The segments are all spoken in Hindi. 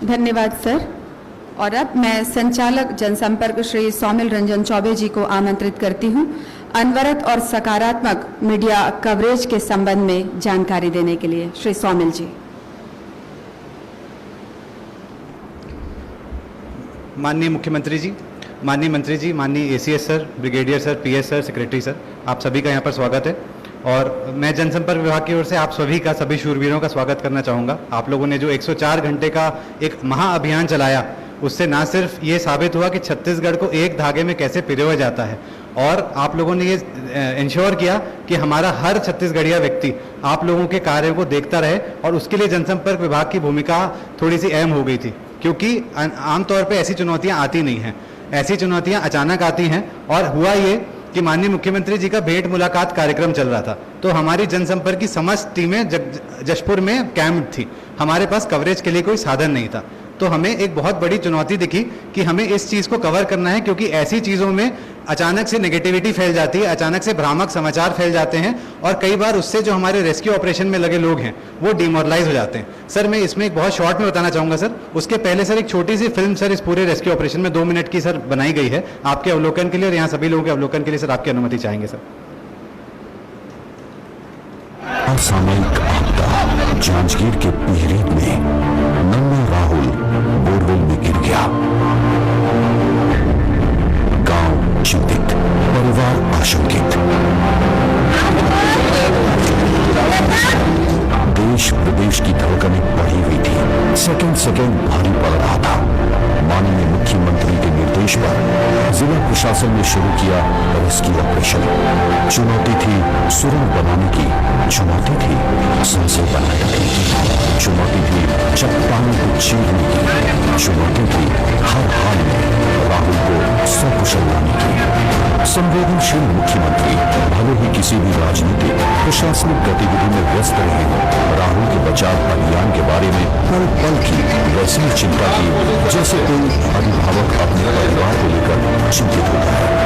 धन्यवाद सर। और अब मैं संचालक जनसंपर्क श्री सौमिल रंजन चौबे जी को आमंत्रित करती हूं अनवरत और सकारात्मक मीडिया कवरेज के संबंध में जानकारी देने के लिए। श्री सौमिल जी। माननीय मुख्यमंत्री जी, माननीय मंत्री जी, माननीय ACS sir, brigadier sir, PS sir, secretary sir, आप सभी का यहाँ पर स्वागत है। और मैं जनसंपर्क विभाग की ओर से आप सभी का, सभी शूरवीरों का स्वागत करना चाहूँगा। आप लोगों ने जो 104 घंटे का एक महाअभियान चलाया, उससे ना सिर्फ ये साबित हुआ कि छत्तीसगढ़ को एक धागे में कैसे पिरोया जाता है, और आप लोगों ने ये इंश्योर किया कि हमारा हर छत्तीसगढ़िया व्यक्ति आप लोगों के कार्यों को देखता रहे, और उसके लिए जनसंपर्क विभाग की भूमिका थोड़ी सी अहम हो गई थी, क्योंकि आमतौर पर ऐसी चुनौतियाँ आती नहीं हैं। ऐसी चुनौतियाँ अचानक आती हैं। और हुआ ये कि माननीय मुख्यमंत्री जी का भेंट मुलाकात कार्यक्रम चल रहा था, तो हमारी जनसंपर्क की समस्त टीमें जशपुर में कैंप थी। हमारे पास कवरेज के लिए कोई साधन नहीं था, तो हमें एक बहुत बड़ी चुनौती दिखी कि हमें इस चीज़ को कवर करना है, क्योंकि ऐसी चीज़ों में अचानक से नेगेटिविटी फैल जाती है, अचानक से भ्रामक समाचार फैल जाते हैं, और कई बार उससे जो हमारे रेस्क्यू ऑपरेशन में लगे लोग हैं वो डिमोरलाइज हो जाते हैं। सर, मैं इसमें एक बहुत शॉर्ट में बताना चाहूँगा सर। उसके पहले सर एक छोटी सी फिल्म सर इस पूरे रेस्क्यू ऑपरेशन में 2 मिनट की सर बनाई गई है, आपके अवलोकन के लिए, और यहाँ सभी लोगों के अवलोकन के लिए सर आपकी अनुमति चाहेंगे सर। असामयिक आपदा जांजगीर के पीहरीत में नन्ना राहुल बोरवेल में गिर गया। गांव चिंतित, परिवार आशंकित। देश प्रदेश की धड़कनें बढ़ी हुई थी, सेकंड सेकंड भारी पड़ रहा था। माननीय मुख्यमंत्री के निर्देश पर जिला प्रशासन ने शुरू किया रेस्क्यू ऑपरेशन। चुनौती थी सुरंग बनाने की, चुनौती थी सांसें बनाए रखने की, चुनौती थी चट्टानों को चीरने की, चुनौती थी हर हाल में राहुल को सकुशल लाने की। संवेदनशील मुख्यमंत्री भले ही किसी भी राजनीतिक प्रशासनिक गतिविधि में व्यस्त रहे हों, राहुल के बचाव अभियान के बारे में पल पल की वैसी ही चिंता की जैसे कोई अभिभावक अपने परिवार को लेकर चिंतित होता है।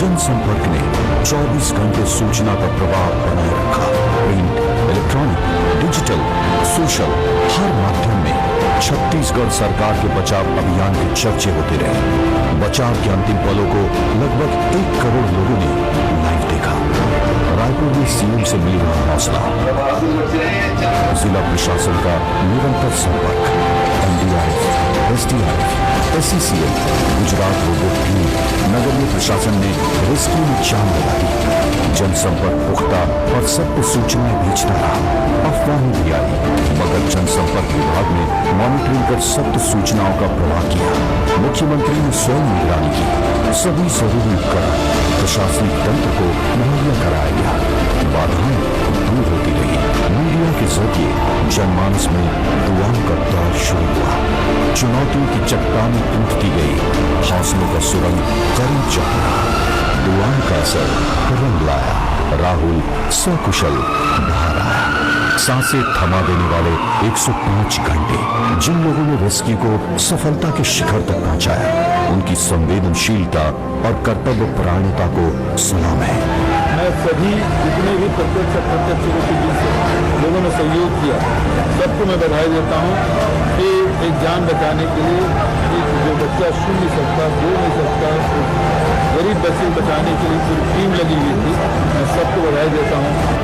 जनसंपर्क ने 24 घंटे सूचना का प्रवाह बनाए रखा। प्रिंट, इलेक्ट्रॉनिक, डिजिटल, सोशल, हर माध्यम में छत्तीसगढ़ सरकार के बचाव अभियान के चर्चे होते रहे। बचाव के अंतिम पलों को लगभग 1 करोड़ लोगों ने लाइव देखा। रायपुर में सीएम से मिल रहा हौसला, जिला प्रशासन का निरंतर संपर्क, NDRF, SDRF, SCCL, Gujarat robot team, नगरीय प्रशासन ने रेस्क्यू में जान लगा दी। जनसंपर्क पुख्ता और सत्य सूचनाएं भेजता रहा। अफवाहें भी आई, मगर जनसंपर्क विभाग ने मॉनिटरिंग कर सत्य सूचनाओं का प्रवाह किया। मुख्यमंत्री ने स्वयं निगरानी की। सभी जरूरी उपकरण प्रशासनिक तंत्र को मुहैया कराया गया। बाधाएं दूर होती रही। मीडिया के जरिए जनमानस में दुआओं का दौर शुरू हुआ। चुनौतियों की चट्टानें टूटती गई, हौसलों का सुरंग करीब जा रहा। दुआओं का असर रंग लाया। राहुल सकुशल बाहर आया। सांसें थमा देने वाले 105 घंटे जिन लोगों ने रेस्क्यू को सफलता के शिखर तक पहुंचाया, उनकी संवेदनशीलता और कर्तव्य परायणता को सलाम है। मैं सभी जितने भी प्रत्यक्ष अप्रत्यक्ष रूप से लोगों ने सहयोग किया, सबको मैं बधाई देता हूँ कि एक जान बचाने के लिए एक जो बच्चा सुन नहीं सकता, बोल नहीं सकता, गरीब बच्चे बचाने के लिए पूरी टीम लगी हुई थी। मैं सबको बधाई देता हूँ।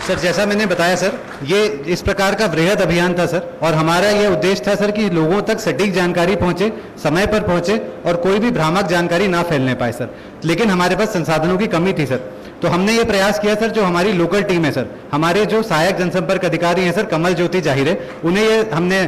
सर, जैसा मैंने बताया सर, ये इस प्रकार का वृहद अभियान था सर, और हमारा ये उद्देश्य था सर कि लोगों तक सटीक जानकारी पहुंचे, समय पर पहुंचे, और कोई भी भ्रामक जानकारी ना फैलने पाए सर। लेकिन हमारे पास संसाधनों की कमी थी सर, तो हमने ये प्रयास किया सर, जो हमारी लोकल टीम है सर, हमारे जो सहायक जनसंपर्क अधिकारी हैं सर, कमल ज्योति जाहिरे, उन्हें ये हमने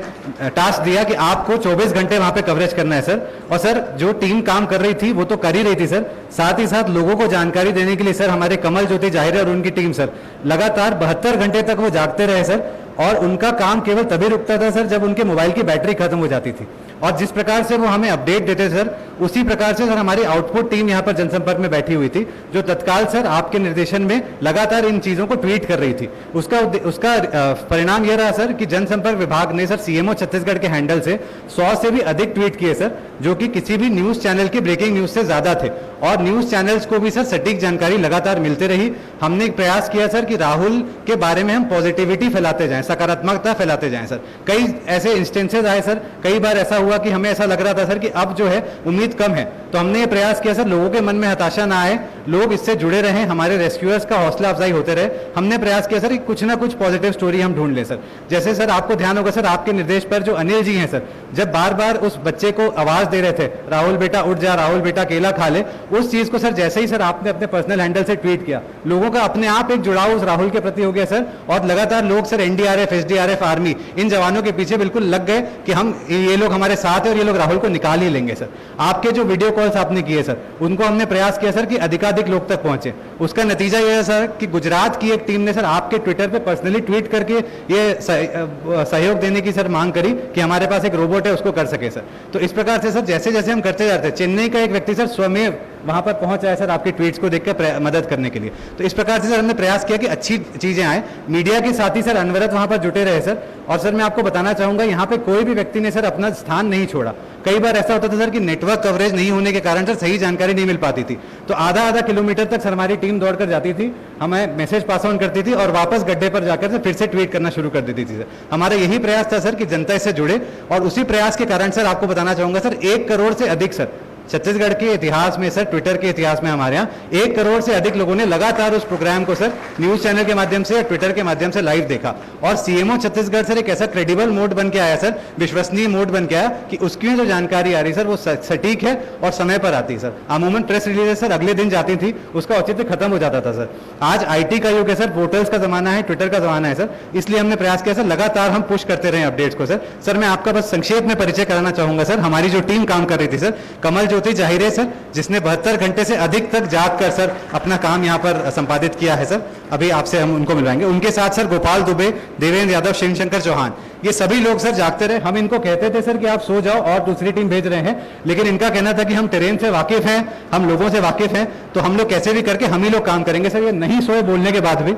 टास्क दिया कि आपको 24 घंटे वहाँ पे कवरेज करना है सर। और सर, जो टीम काम कर रही थी वो तो कर ही रही थी सर, साथ ही साथ लोगों को जानकारी देने के लिए सर हमारे कमल ज्योति जाहिरे और उनकी टीम सर लगातार 72 घंटे तक वो जागते रहे सर, और उनका काम केवल तभी रुकता था सर जब उनके मोबाइल की बैटरी खत्म हो जाती थी। और जिस प्रकार से वो हमें अपडेट देते सर, उसी प्रकार से सर हमारी आउटपुट टीम यहाँ पर जनसंपर्क में बैठी हुई थी, जो तत्काल सर आपके निर्देशन में लगातार इन चीजों को ट्वीट कर रही थी। उसका परिणाम यह रहा सर कि जनसंपर्क विभाग ने सर सीएमओ छत्तीसगढ़ के हैंडल से 100 से भी अधिक ट्वीट किए सर, जो कि किसी भी न्यूज चैनल की ब्रेकिंग न्यूज से ज्यादा थे। और न्यूज चैनल्स को भी सर सटीक जानकारी लगातार मिलते रही। हमने एक प्रयास किया सर कि राहुल के बारे में हम पॉजिटिविटी फैलाते जाएं, सकारात्मकता फैलाते जाएं सर। कई ऐसे इंस्टेंसेस आए सर, कई बार ऐसा हुआ कि हमें ऐसा लग रहा था सर कि अब जो है उम्मीद कम है, तो हमने ये प्रयास किया सर लोगों के मन में हताशा ना आए, लोग इससे जुड़े रहे, हमारे रेस्क्यूअर्स का हौसला अफजाई होते रहे। हमने प्रयास किया सर कि कुछ ना कुछ पॉजिटिव स्टोरी हम ढूंढ लें सर। जैसे सर आपको ध्यान होगा सर, आपके निर्देश पर जो अनिल जी हैं सर, जब बार बार उस बच्चे को आवाज दे रहे थे, राहुल बेटा उठ जा, राहुल बेटा केला खा ले, उस चीज को सर जैसे ही सर आपने अपने पर्सनल हैंडल से ट्वीट किया, लोगों का अपने आप एक जुड़ाव उस राहुल के प्रति हो गया सर। और लगातार लोग सर एनडीआरएफ, एसडीआरएफ, आर्मी, इन जवानों के पीछे बिल्कुल लग गए कि हम ये लोग हमारे साथ है और ये लोग राहुल को निकाल ही लेंगे सर। आपके जो वीडियो कॉल्स आपने किए सर, उनको हमने प्रयास किया सर कि अधिकाधिक लोग तक पहुंचे। उसका नतीजा यह है सर कि गुजरात की एक टीम ने सर आपके ट्विटर पे पर्सनली ट्वीट करके ये सहयोग देने की सर मांग करी कि हमारे पास एक रोबोट है, उसको कर सके सर। तो इस प्रकार से सर जैसे जैसे हम करते जाते हैं, चेन्नई का एक व्यक्ति सर स्वयं वहां पर पहुंच आया सर आपके ट्वीट्स को देखकर मदद करने के लिए। तो इस प्रकार से सर हमने प्रयास किया कि अच्छी चीजें आए। मीडिया के साथ ही सर अनवरत वहां पर जुटे रहे सर। और सर मैं आपको बताना चाहूंगा, यहाँ पे कोई भी व्यक्ति ने सर अपना स्थान नहीं छोड़ा। कई बार ऐसा होता था सर कि नेटवर्क कवरेज नहीं होने के कारण सर सही जानकारी नहीं मिल पाती थी, तो आधा आधा किलोमीटर तक सर हमारी टीम दौड़ कर जाती थी, हमें मैसेज पास ऑन करती थी और वापस गड्ढे पर जाकर सर फिर से ट्वीट करना शुरू कर देती थी सर। हमारा यही प्रयास था सर कि जनता इससे जुड़े, और उसी प्रयास के कारण सर आपको बताना चाहूंगा सर 1 करोड़ से अधिक सर छत्तीसगढ़ के इतिहास में सर, ट्विटर के इतिहास में हमारे यहाँ 1 करोड़ से अधिक लोगों ने लगातार उस प्रोग्राम को सर न्यूज चैनल के माध्यम से, ट्विटर के माध्यम से लाइव देखा। और सीएमओ छत्तीसगढ़ सर एक ऐसा क्रेडिबल मोड बन के आया सर, विश्वसनीय मोड बन के आया कि उसकी जो जानकारी आ रही सर वो सटीक है और समय पर आती सर। अमूमन प्रेस रिलीज सर अगले दिन जाती थी, उसका औचित्य खत्म हो जाता था सर। आज आईटी का युग है सर, पोर्टल्स का जमाना है, ट्विटर का जमाना है सर, इसलिए हमने प्रयास किया सर लगातार हम पुश करते रहे अपडेट्स को सर। सर मैं आपका बस संक्षेप में परिचय कराना चाहूंगा सर, हमारी जो टीम काम कर रही थी सर, कमल ज्योति जाहिर सर, जिसने 72 घंटे से अधिक तक जाग कर सर अपना काम यहाँ पर संपादित किया है सर। अभी आपसे हम उनको मिलवाएंगे। उनके साथ सर गोपाल दुबे, देवेंद्र यादव, शिवशंकर चौहान, ये सभी लोग सर जागते रहे। हम इनको कहते थे सर कि आप सो जाओ और दूसरी टीम भेज रहे हैं, लेकिन इनका कहना था कि हम टेरेन से वाकिफ हैं, हम लोगों से वाकिफ हैं, तो हम लोग कैसे भी करके हम ही लोग काम करेंगे सर। ये नहीं सोए बोलने के बाद भी,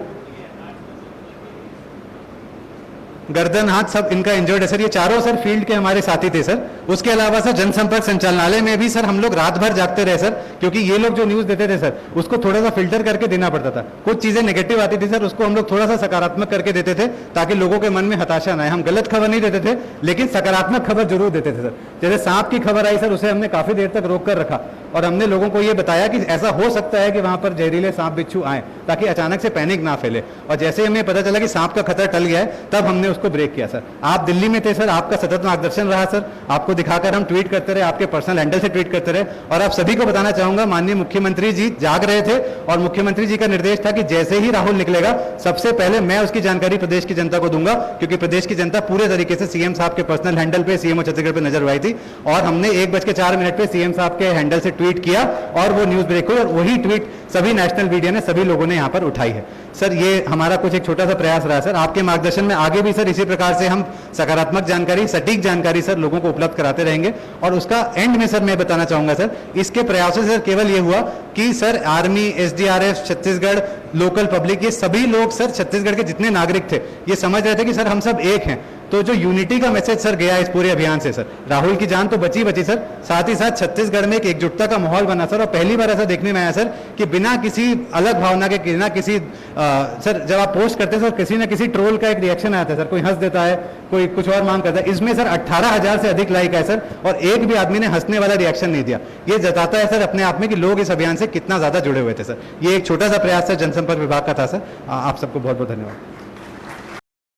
गर्दन हाथ सब इनका इंजर्ड है सर। ये चारों सर फील्ड के हमारे साथी थे सर। उसके अलावा सर जनसंपर्क संचालनालय में भी सर हम लोग रात भर जागते रहे सर, क्योंकि ये लोग जो न्यूज देते थे सर उसको थोड़ा सा फिल्टर करके देना पड़ता था। कुछ चीजें नेगेटिव आती थी सर, उसको हम लोग थोड़ा सा सकारात्मक करके देते थे ताकि लोगों के मन में हताशा ना आए। हम गलत खबर नहीं देते थे, लेकिन सकारात्मक खबर जरूर देते थे सर। जैसे सांप की खबर आई सर, उसे हमने काफी देर तक रोक कर रखा और हमने लोगों को ये बताया कि ऐसा हो सकता है कि वहां पर जहरीले सांप बिच्छू आए, ताकि अचानक से पैनिक ना फैले। और जैसे हमें पता चला कि सांप का खतरा टल गया है, तब हमने उसको ब्रेक किया सर। आप दिल्ली में थे सर, आपका सतत मार्गदर्शन रहा सर, आपको दिखाकर हम ट्वीट करते रहे, आपके पर्सनल हैंडल से ट्वीट करते रहे। और आप सभी को बताना चाहूंगा, माननीय मुख्यमंत्री जी जाग रहे थे और मुख्यमंत्री जी का निर्देश था कि जैसे ही राहुल निकलेगा सबसे पहले मैं उसकी जानकारी प्रदेश की जनता को दूंगा, क्योंकि प्रदेश की जनता पूरे तरीके से सीएम साहब के पर्सनल हैंडल पे, सीएमओ छत्तीसगढ़ पे नजर आई थी। और हमने 1:04 पे सीएम साहब के हैंडल से ट्वीट किया और वो न्यूज ब्रेक हुई, और वही ट्वीट सभी नेशनल मीडिया ने, सभी लोगों ने यहाँ पर उठाई है सर। ये हमारा कुछ एक छोटा सा प्रयास रहा सर। आपके मार्गदर्शन में आगे भी सर इसी प्रकार से हम सकारात्मक जानकारी, सटीक जानकारी सर लोगों को उपलब्ध कराते रहेंगे। और उसका एंड में सर मैं बताना चाहूंगा सर, इसके प्रयासों से सर केवल ये हुआ कि sir army, SDRF, Chhattisgarh local public, ये सभी लोग सर छत्तीसगढ़ के जितने नागरिक थे ये समझ रहे थे कि सर हम सब एक हैं। तो जो यूनिटी का मैसेज सर गया इस पूरे अभियान से सर, राहुल की जान तो बची सर, साथ ही साथ छत्तीसगढ़ में एक एकजुटता का माहौल बना सर। और पहली बार ऐसा देखने में आया सर कि बिना किसी अलग भावना के, बिना किसी सर जब आप पोस्ट करते सर किसी ना किसी ट्रोल का एक रिएक्शन आता है सर, कोई हंस देता है, कोई कुछ और मांग करता है। इसमें सर 18,000 से अधिक लाइक है सर, और एक भी आदमी ने हंसने वाला रिएक्शन नहीं दिया। ये जताता है सर अपने आप में कि लोग इस अभियान से कितना ज्यादा जुड़े हुए थे सर। ये एक छोटा सा प्रयास सर जनसंपर्क विभाग का था सर। आप सबको बहुत बहुत धन्यवाद।